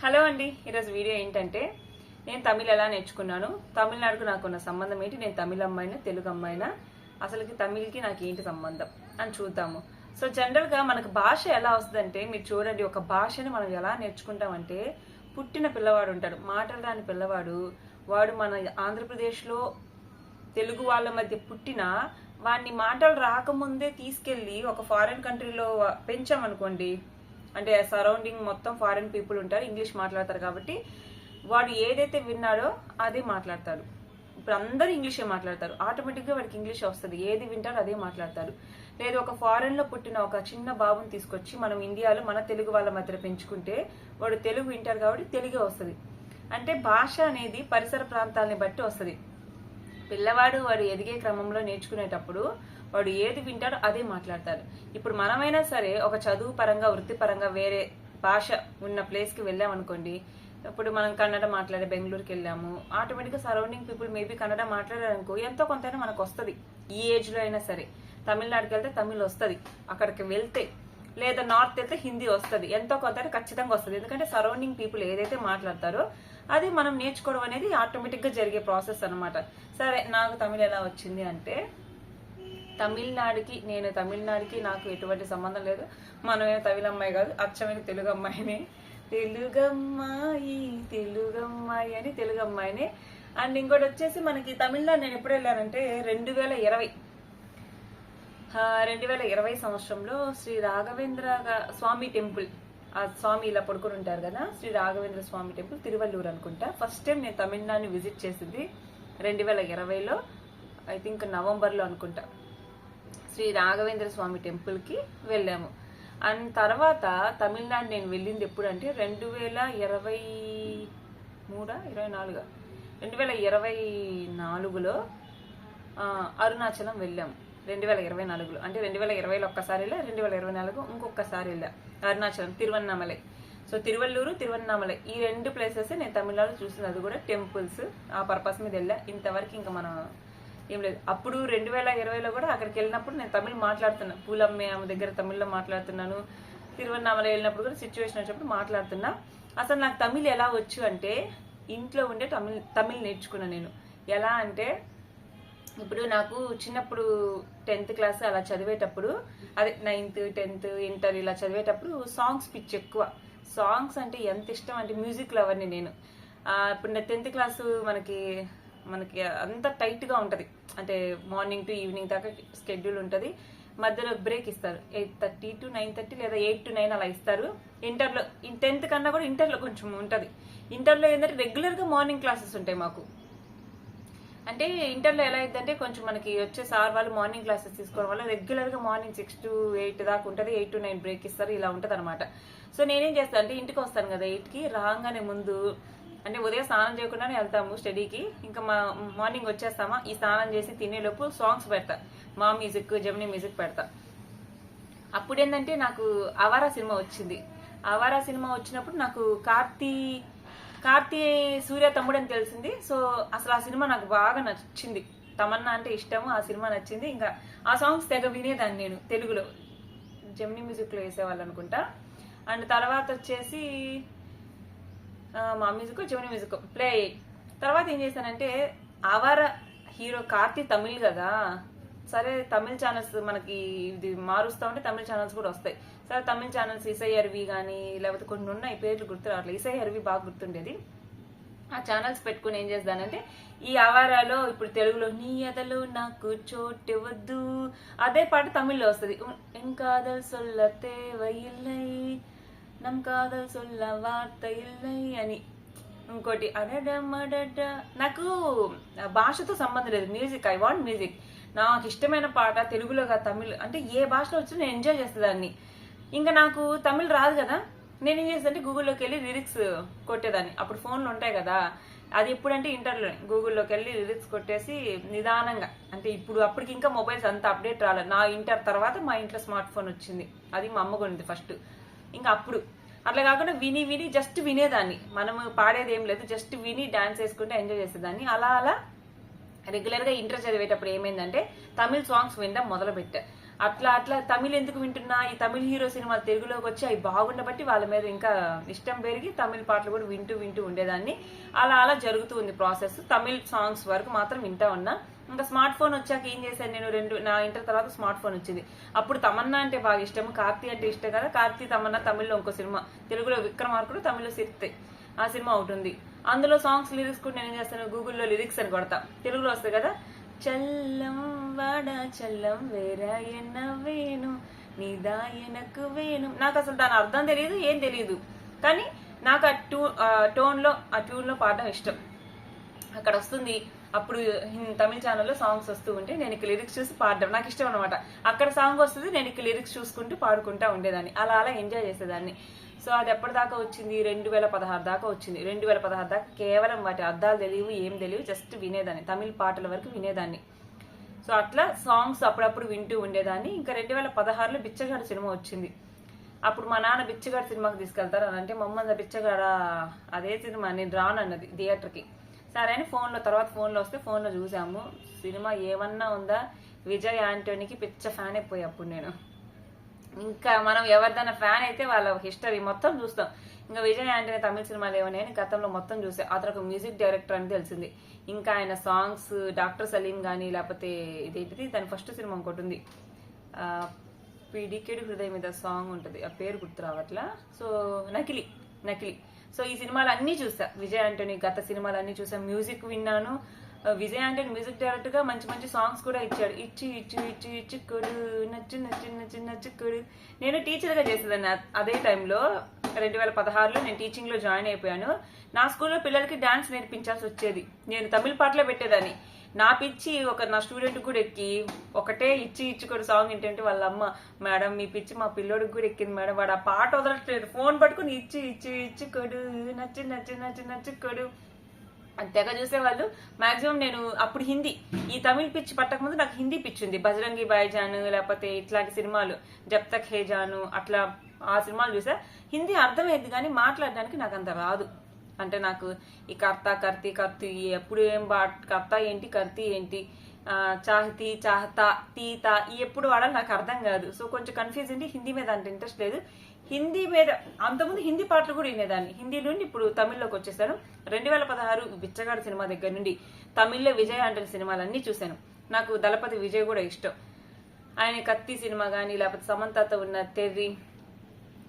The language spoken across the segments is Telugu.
హలో అండి, ఈరోజు వీడియో ఏంటంటే నేను తమిళ్ ఎలా నేర్చుకున్నాను, తమిళనాడుకు నాకున్న సంబంధం ఏంటి, నేను తమిళ అమ్మాయినా తెలుగు అమ్మాయినా, అసలుకి తమిళ్కి నాకు ఏంటి సంబంధం అని చూద్దాము. సో జనరల్గా మనకు భాష ఎలా వస్తుందంటే, మీరు చూడండి, ఒక భాషని మనం ఎలా నేర్చుకుంటామంటే, పుట్టిన పిల్లవాడు ఉంటాడు, మాటలు రాని పిల్లవాడు, వాడు మన ఆంధ్రప్రదేశ్లో తెలుగు వాళ్ళ మధ్య పుట్టిన వాడిని మాటలు రాకముందే తీసుకెళ్ళి ఒక ఫారిన్ కంట్రీలో పెంచామనుకోండి, అంటే సరౌండింగ్ మొత్తం ఫారిన్ పీపుల్ ఉంటారు, ఇంగ్లీష్ మాట్లాడతారు, కాబట్టి వాడు ఏదైతే విన్నాడో అదే మాట్లాడతాడు. ఇప్పుడు అందరూ ఇంగ్లీషే మాట్లాడతారు, ఆటోమేటిక్గా వాడికి ఇంగ్లీష్ వస్తుంది, ఏది వింటాడో అదే మాట్లాడతారు. లేదు ఒక ఫారెన్లో పుట్టిన ఒక చిన్న బాబుని తీసుకొచ్చి మనం ఇండియాలో మన తెలుగు వాళ్ళ మధ్య పెంచుకుంటే వాడు తెలుగు వింటారు కాబట్టి తెలుగే వస్తుంది. అంటే భాష అనేది పరిసర ప్రాంతాలని బట్టి వస్తుంది. పిల్లవాడు వాడు ఎదిగే క్రమంలో నేర్చుకునేటప్పుడు వాడు ఏది వింటాడో అదే మాట్లాడతారు. ఇప్పుడు మనమైనా సరే ఒక చదువు పరంగా వృత్తిపరంగా వేరే భాష ఉన్న ప్లేస్కి వెళ్ళామనుకోండి, ఇప్పుడు మనం కన్నడ మాట్లాడే బెంగళూరుకి వెళ్ళాము, ఆటోమేటిక్గా సరౌండింగ్ పీపుల్ మేబీ కన్నడ మాట్లాడారనుకో ఎంతో కొంతైనా మనకు వస్తుంది. ఈ ఏజ్లో అయినా సరే తమిళనాడుకి వెళ్తే తమిళ్ వస్తుంది, అక్కడికి వెళ్తే లేదా నార్త్ వెళ్తే హిందీ వస్తుంది, ఎంతో కొంత ఖచ్చితంగా వస్తుంది. ఎందుకంటే సరౌండింగ్ పీపుల్ ఏదైతే మాట్లాడతారో అది మనం నేర్చుకోవడం అనేది ఆటోమేటిక్గా జరిగే ప్రాసెస్ అనమాట. సరే, నాకు తమిళ్ ఎలా వచ్చింది అంటే, తమిళనాడుకి నాకు ఎటువంటి సంబంధం లేదు. మనమేమో తమిళ అమ్మాయి కాదు, అచ్చమైన తెలుగు అమ్మాయిని, తెలుగమ్మాయి అని తెలుగు అమ్మాయిని. అండ్ ఇంకోటి వచ్చేసి మనకి తమిళనాడు నేను ఎప్పుడు వెళ్ళానంటే 2020 సంవత్సరంలో శ్రీ రాఘవేంద్ర స్వామి టెంపుల్, ఆ స్వామి ఇలా పడుకొని ఉంటారు కదా, శ్రీ రాఘవేంద్ర స్వామి టెంపుల్ తిరువల్లూరు అనుకుంటా. ఫస్ట్ టైం నేను తమిళనాడుని విజిట్ చేసింది 2020లో, ఐ థింక్ నవంబర్లో అనుకుంటా. శ్రీ రాఘవేంద్ర స్వామి టెంపుల్కి వెళ్ళాము. అండ్ తర్వాత తమిళనాడు నేను వెళ్ళింది ఎప్పుడు అంటే 2024లో అరుణాచలం వెళ్ళాము. 2024లో అంటే 2020లో ఒక్కసారి వెళ్ళా, 2024 ఇంకొకసారి వెళ్ళా అరుణాచలం, తిరువన్నామలై. సో తిరువల్లూరు, ఈ రెండు ప్లేసెస్ నేను తమిళనాడు చూసింది, అది కూడా టెంపుల్స్, ఆ పర్పస్ మీద వెళ్ళా. ఇంతవరకు ఇంకా మనం ఏం లేదు. అప్పుడు 2020లో కూడా అక్కడికి వెళ్ళినప్పుడు నేను తమిళ్ మాట్లాడుతున్నా, పూలమ్మే ఆమె దగ్గర తమిళ్లో మాట్లాడుతున్నాను, తిరువన్నామలై వెళ్ళినప్పుడు కూడా సిచ్యువేషన్ వచ్చినప్పుడు మాట్లాడుతున్నా. అసలు నాకు తమిళ్ ఎలా వచ్చు అంటే, ఇంట్లో ఉండే తమిళ్ నేర్చుకున్నా నేను. ఎలా అంటే, ఇప్పుడు నాకు చిన్నప్పుడు 10th క్లాస్ అలా చదివేటప్పుడు, అదే 9th 10th ఇంటర్ ఇలా చదివేటప్పుడు సాంగ్స్ పిచ్ ఎక్కువ. సాంగ్స్ అంటే ఎంత ఇష్టం అంటే, మ్యూజిక్ లవర్ని నేను. ఇప్పుడు 10th క్లాసు మనకి అంత టైట్గా ఉంటుంది, అంటే మార్నింగ్ టు ఈవినింగ్ దాకా స్కెడ్యూల్ ఉంటుంది, మధ్యలో బ్రేక్ ఇస్తారు 8:30 to 9:30 లేదా 8 to 9 అలా ఇస్తారు. ఇంటర్లో 10th కన్నా కూడా ఇంటర్లో కొంచెం ఉంటుంది. ఇంటర్లో ఏంటంటే రెగ్యులర్గా మార్నింగ్ క్లాసెస్ ఉంటాయి మాకు. అంటే ఇంటర్లో ఎలా అయిందంటే, కొంచెం మనకి వచ్చే సార్ వాళ్ళు మార్నింగ్ క్లాసెస్ తీసుకోవడం వల్ల రెగ్యులర్గా మార్నింగ్ 6 to 8 దాకా ఉంటుంది, 8 to 9 బ్రేక్ ఇస్తారు, ఇలా ఉంటుంది అనమాట. సో నేనేం చేస్తాను అంటే, ఇంటికి వస్తాను కదా 8కి, రాగానే ముందు అంటే ఉదయం స్నానం చేయకుండానే వెళ్తాము స్టడీకి, ఇంకా మార్నింగ్ వచ్చేస్తామా, ఈ స్నానం చేసి తినేలోపు సాంగ్స్ పెడతా, మా మ్యూజిక్, జెమినీ మ్యూజిక్ పెడతా. అప్పుడు ఏంటంటే నాకు అవారా సినిమా వచ్చింది. అవారా సినిమా వచ్చినప్పుడు నాకు కార్తీ సూర్య తమ్ముడు అని తెలిసింది. సో అసలు ఆ సినిమా నాకు బాగా నచ్చింది, తమన్నా అంటే ఇష్టము, ఆ సినిమా నచ్చింది. ఇంకా ఆ సాంగ్స్ తెగ వినేదాన్ని నేను, తెలుగులో జెమినీ మ్యూజిక్లో వేసేవాళ్ళు అనుకుంటా. అండ్ తర్వాత వచ్చేసి మా మ్యూజిక్, జెమినీ మ్యూజిక్ ప్లే అయ్యాయి. తర్వాత ఏం చేశానంటే, అవారా హీరో కార్తీ తమిళ్ కదా, సరే తమిళ్ ఛానల్స్ మనకి ఇది మారుస్తూ ఉంటే తమిళ్ ఛానల్స్ కూడా వస్తాయి. సరే తమిళ్ ఛానల్స్ ఇసై అరవి కానీ లేకపోతే కొన్ని ఉన్నాయి, పేర్లు గుర్తు రావట్లేదు, ఇసై అరవి బాగా గుర్తుండేది. ఆ ఛానల్స్ పెట్టుకుని ఏం చేస్తానంటే, ఈ అవారాలో ఇప్పుడు తెలుగులో నీ ఎదలు నాకు చోటు వద్దు అదే పాట తమిళ్లో వస్తుంది, ఎంకాదల్ సొల్లతే వయిల్లై నమ్ కాదల్ సొల్ల వార్త ఇల్లై అని. ఇంకోటి అడడమడడ, నాకు భాషతో సంబంధం లేదు, మ్యూజిక్, ఐ వాంట్ మ్యూజిక్. నాకు ఇష్టమైన పాట తెలుగులోగా తమిళ్ అంటే ఏ భాషలో వచ్చినా నేను ఎంజాయ్ చేసేదాన్ని. ఇంకా నాకు తమిళ్ రాదు కదా, నేను ఏం చేస్తానంటే గూగుల్లోకి వెళ్ళి లిరిక్స్ కొట్టేదాన్ని. అప్పుడు ఫోన్లు ఉంటాయి కదా, అది ఎప్పుడంటే ఇంటర్లో గూగుల్లోకి వెళ్ళి లిరిక్స్ కొట్టేసి నిదానంగా, అంటే అప్పటికి ఇంకా మొబైల్స్ అంత అప్డేట్ రాలేదు. నా ఇంటర్ తర్వాత మా ఇంట్లో స్మార్ట్ ఫోన్ వచ్చింది, అది మా అమ్మ కొనింది ఫస్ట్. ఇంకా అప్పుడు అట్లా కాకుండా విని జస్ట్ వినేదాన్ని, మనము పాడేది ఏం లేదు, జస్ట్ విని డాన్స్ వేసుకుంటే ఎంజాయ్ చేసేదాన్ని. అలా రెగ్యులర్గా ఇంటర్ చదివేటప్పుడు ఏమైందంటే తమిళ్ సాంగ్స్ వినడం మొదలుపెట్టా. అట్లా అట్లా తమిళ్ ఎందుకు వింటున్నా, ఈ తమిళ్ హీరో సినిమాలు తెలుగులోకి వచ్చి అవి బాగుండబట్టి వాళ్ళ మీద ఇంకా ఇష్టం పెరిగి తమిళ్ పాటలు కూడా వింటూ ఉండేదాన్ని. అలా అలా జరుగుతూ ఉంది ప్రాసెస్. తమిళ్ సాంగ్స్ వరకు మాత్రం వింటా ఉన్నా. ఇంకా స్మార్ట్ ఫోన్ వచ్చాక ఏం చేశాను నేను, నా ఇంటర్ తర్వాత స్మార్ట్ ఫోన్ వచ్చింది. అప్పుడు తమన్నా అంటే బాగా ఇష్టం, కార్తీ అంటే ఇష్టం కదా. కార్తీ తమన్నా తమిళ్లో ఇంకో సినిమా, తెలుగులో విక్రమార్కుడు, తమిళ్లో సిర్తే, ఆ సినిమా ఒకటి ఉంది. అందులో సాంగ్స్ లిరిక్స్ కూడా నేను ఏం చేస్తాను, గూగుల్లో లిరిక్స్ అని కొడతా, తెలుగులో వస్తాయి కదా. చల్లం వాడ చల్లం వేరా ఎన్న వేణు నీదా ఎనకు వేణు. నాకు అసలు దాని అర్థం తెలియదు, ఏం తెలియదు, కానీ నాకు ఆ ట్యూన్లో పాడడం ఇష్టం. అక్కడ వస్తుంది అప్పుడు తమిళ ఛానల్లో సాంగ్స్ వస్తూ ఉంటే నేను ఇక్కడ లిరిక్స్ చూసి పాడడం నాకు ఇష్టం అనమాట. అక్కడ సాంగ్ వస్తుంది, నేను ఇక్కడ లిరిక్స్ చూసుకుంటూ పాడుకుంటా ఉండేదాన్ని. అలా అలా ఎంజాయ్ చేసేదాన్ని. సో అది ఎప్పటిదాకా వచ్చింది, 2016 దాకా వచ్చింది. 2016 దాకా కేవలం వాటి అర్థాలు తెలియవు, ఏం తెలియవు, జస్ట్ వినేదాన్ని, తమిళ పాటల వరకు వినేదాన్ని. సో అట్లా సాంగ్స్ అప్పుడప్పుడు వింటూ ఉండేదాన్ని. ఇంకా 2016లో బిచ్చగాడు సినిమా వచ్చింది. అప్పుడు మా నాన్న బిచ్చగాడు సినిమాకి తీసుకెళ్తారు అని అంటే, మమ్మల్ని బిచ్చగాడ అదే సినిమా, నేను రానన్నది థియేటర్కి. సరే అని ఫోన్లో వస్తే ఫోన్లో చూసాము. సినిమా ఏమన్నా ఉందా, విజయ్ యాంటోనీకి పిచ్చ ఫ్యాన్ అయిపోయి అప్పుడు నేను. ఇంకా మనం ఎవరిదైనా ఫ్యాన్ అయితే వాళ్ళ హిస్టరీ మొత్తం చూస్తాం. ఇంకా విజయ్ యాంటనీ తమిళ సినిమాలు ఏమన్నాయని గతంలో మొత్తం చూసే, అతను ఒక మ్యూజిక్ డైరెక్టర్ అని తెలిసింది. ఇంకా ఆయన సాంగ్స్ డాక్టర్ సలీం కానీ, లేకపోతే ఇదేంటిది తన ఫస్ట్ సినిమా ఇంకోటి ఉంది, పిడికెడు హృదయం మీద సాంగ్ ఉంటుంది, ఆ పేరు గుర్తు రావట్లా. సో నకిలీ. సో ఈ సినిమాలు అన్నీ చూసా, విజయ్ యాంటనీ గత సినిమాలు అన్నీ చూసా, మ్యూజిక్ విన్నాను. విజయ్ యాంటనీ మ్యూజిక్ డైరెక్టర్ గా మంచి మంచి సాంగ్స్ కూడా ఇచ్చాడు. ఇచ్చి కొడు నచ్చి కొడు. నేను టీచర్ గా చేసేదాన్ని అదే టైంలో. 2016లో నేను టీచింగ్ లో జాయిన్ అయిపోయాను. నా స్కూల్లో పిల్లలకి డాన్స్ నేర్పించాల్సి వచ్చేది. నేను తమిళ పాటలే పెట్టేదాన్ని. నా పిచ్చి నా స్టూడెంట్ కూడా ఎక్కి ఒకటే ఇచ్చి కొడు సాంగ్ ఏంటంటే వాళ్ళ అమ్మ, మేడం మీ పిచ్చి మా పిల్లోడికి కూడా ఎక్కింది మేడం, వాడు ఆ పాట వదలట్లేదు, ఫోన్ పట్టుకుని ఇచ్చి కొడు నచ్చి కొడు అని తెగ చూసేవాళ్ళు. మాక్సిమం నేను అప్పుడు హిందీ, ఈ తమిళ్ పిచ్చి పట్టక ముందు నాకు హిందీ పిచ్చి ఉంది. బజరంగి భాయిజాన్, లేకపోతే ఇట్లాంటి సినిమాలు, జబ్ తక్ హే జాను, అట్లా ఆ సినిమాలు చూసా. హిందీ అర్థమైంది కానీ మాట్లాడడానికి నాకు అంత రాదు. అంటే నాకు ఈ కర్తి ఎప్పుడు ఏం కర్త ఏంటి, కర్తి ఏంటి, చాహతి చాహతా తీతా ఈ ఎప్పుడు వాడాలి నాకు అర్థం కాదు. సో కొంచెం కన్ఫ్యూజ్ ఉంది. హిందీ మీద అంత ఇంట్రెస్ట్ లేదు. హిందీ మీద అంతకుముందు హిందీ పాటలు కూడా వినేదాన్ని. హిందీ నుండి ఇప్పుడు తమిళ్లోకి వచ్చేసాను. 2016 బిచ్చగాడు సినిమా దగ్గర నుండి తమిళ్లో విజయ్ యాంటనీ సినిమాలన్నీ చూశాను. నాకు దళపతి విజయ్ కూడా ఇష్టం. ఆయన కత్తి సినిమా కానీ, లేకపోతే సమంతతో ఉన్న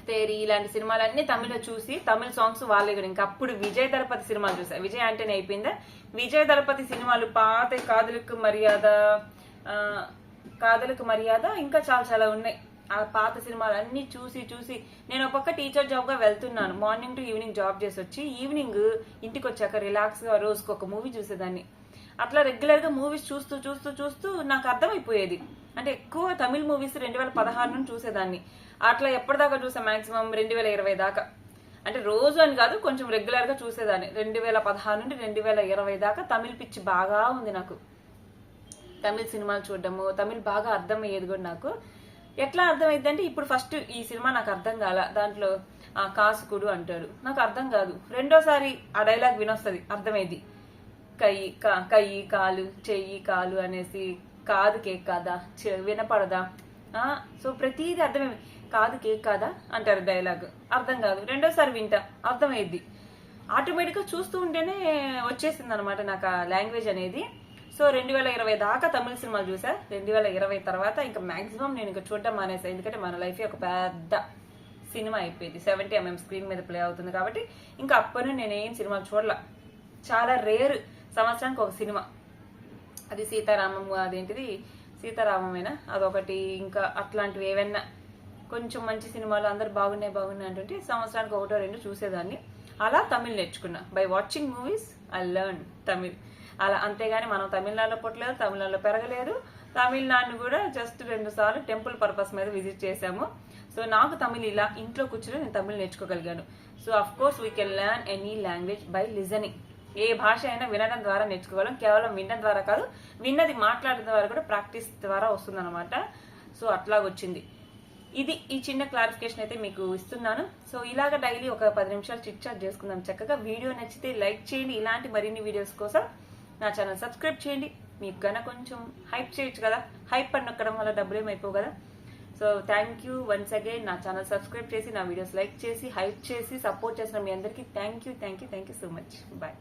తేరి ఇలాంటి సినిమాలన్నీ తమిళ్లో చూసి తమిళ సాంగ్స్ వాళ్ళే కూడా. ఇంకా అప్పుడు విజయ్ దళపతి సినిమాలు చూసా. విజయ్ యాంటనీ అయిపోయిందా, విజయ్ దళపతి సినిమాలు పాత కాదలకు మర్యాద ఇంకా చాలా ఉన్నాయి. ఆ పాత సినిమాలు అన్ని చూసి నేను ఒక పక్క టీచర్ జాబ్ గా వెళ్తున్నాను. మార్నింగ్ టు ఈవినింగ్ జాబ్ చేసి వచ్చి ఈవినింగ్ ఇంటికి వచ్చాక రిలాక్స్ గా రోజుకి ఒక మూవీ చూసేదాన్ని. అట్లా రెగ్యులర్ గా మూవీస్ చూస్తూ నాకు అర్థమైపోయేది. అంటే ఎక్కువ తమిళ మూవీస్ 2016 నుండి చూసేదాన్ని. అట్లా ఎప్పటిదాకా చూసా, మాక్సిమం 2020 దాకా. అంటే రోజు అని కాదు, కొంచెం రెగ్యులర్ గా చూసేదాన్ని. 2016 నుండి 2020 దాకా తమిళ పిచ్చి బాగా ఉంది నాకు. తమిళ సినిమాలు చూడడము, తమిళ్ బాగా అర్థమయ్యేది కూడా నాకు. ఎట్లా అర్థమైంది అంటే, ఇప్పుడు ఫస్ట్ ఈ సినిమా నాకు అర్థం కాల, దాంట్లో కాసుకుడు అంటాడు, నాకు అర్థం కాదు. రెండోసారి ఆ డైలాగ్ వినొస్తుంది, అర్థమైంది. కయ్యి కాలు చెయ్యి కాలు అనేసి, కాదు కేక్ కాదా, వినపడదా. సో ప్రతిదీ అర్థమైంది. కాదు కేక్ కాదా అంటారు డైలాగ్, అర్థం కాదు. రెండోసారి వింటా, అర్థమైద్ది. ఆటోమేటిక్గా చూస్తూ ఉంటేనే వచ్చేసింది అనమాట నాకు ఆ లాంగ్వేజ్ అనేది. సో 2020 దాకా తమిళ సినిమాలు చూసా. 2020 తర్వాత ఇంకా మాక్సిమం నేను ఇంకా చూడడం మానేసా. ఎందుకంటే మన లైఫ్ ఒక పెద్ద సినిమా అయిపోయింది. 70mm స్క్రీన్ మీద ప్లే అవుతుంది కాబట్టి ఇంకా అప్పటి నేనేం సినిమాలు చూడలా. చాలా రేర్, సంవత్సరానికి ఒక సినిమా. అది సీతారామమేనా అదొకటి. ఇంకా అట్లాంటివి ఏవైనా కొంచెం మంచి సినిమాలు అందరు బాగున్నాయి అంటుంటే సంవత్సరానికి 1-2 చూసేదాన్ని. అలా తమిళ్ నేర్చుకున్నా. By watching movies I learn Tamil. అలా, అంతేగాని మనం తమిళనాడులో పుట్టలేదు, తమిళనాడులో పెరగలేదు. తమిళనాడుని కూడా జస్ట్ 2 సార్లు టెంపుల్ పర్పస్ మీద విజిట్ చేశాము. సో నాకు తమిళ్ ఇలా ఇంట్లో కూర్చొని నేను తమిళ్ నేర్చుకోగలిగాను. So of course we can learn any language by listening. ఏ భాష అయినా వినడం ద్వారా నేర్చుకోగలం. కేవలం వినడం ద్వారా కాదు, విన్నది మాట్లాడడం ద్వారా కూడా ప్రాక్టీస్ ద్వారా వస్తుందన్నమాట. సో అట్లాగొచ్చింది. ఇది ఈ చిన్న క్లారిఫికేషన్ అయితే మీకు ఇస్తున్నాను. సో ఇలాగ డైలీ ఒక 10 నిమిషాలు చిట్ చాట్ చేసుకుందాం చక్కగా. వీడియో నచ్చితే లైక్ చేయండి. ఇలాంటి మరిన్ని వీడియోస్ కోసం నా ఛానల్ సబ్స్క్రైబ్ చేయండి. మీకు కన్నా కొంచెం హైప్ చేయొచ్చు కదా, హైప్ అని నొక్కడం వల్ల డబ్బులు ఏమైపోవు కదా. So thank you once again. నా ఛానల్ సబ్స్క్రైబ్ చేసి, నా వీడియోస్ లైక్ చేసి, హైప్ చేసి సపోర్ట్ చేసిన మీ అందరికీ thank you so much. Bye.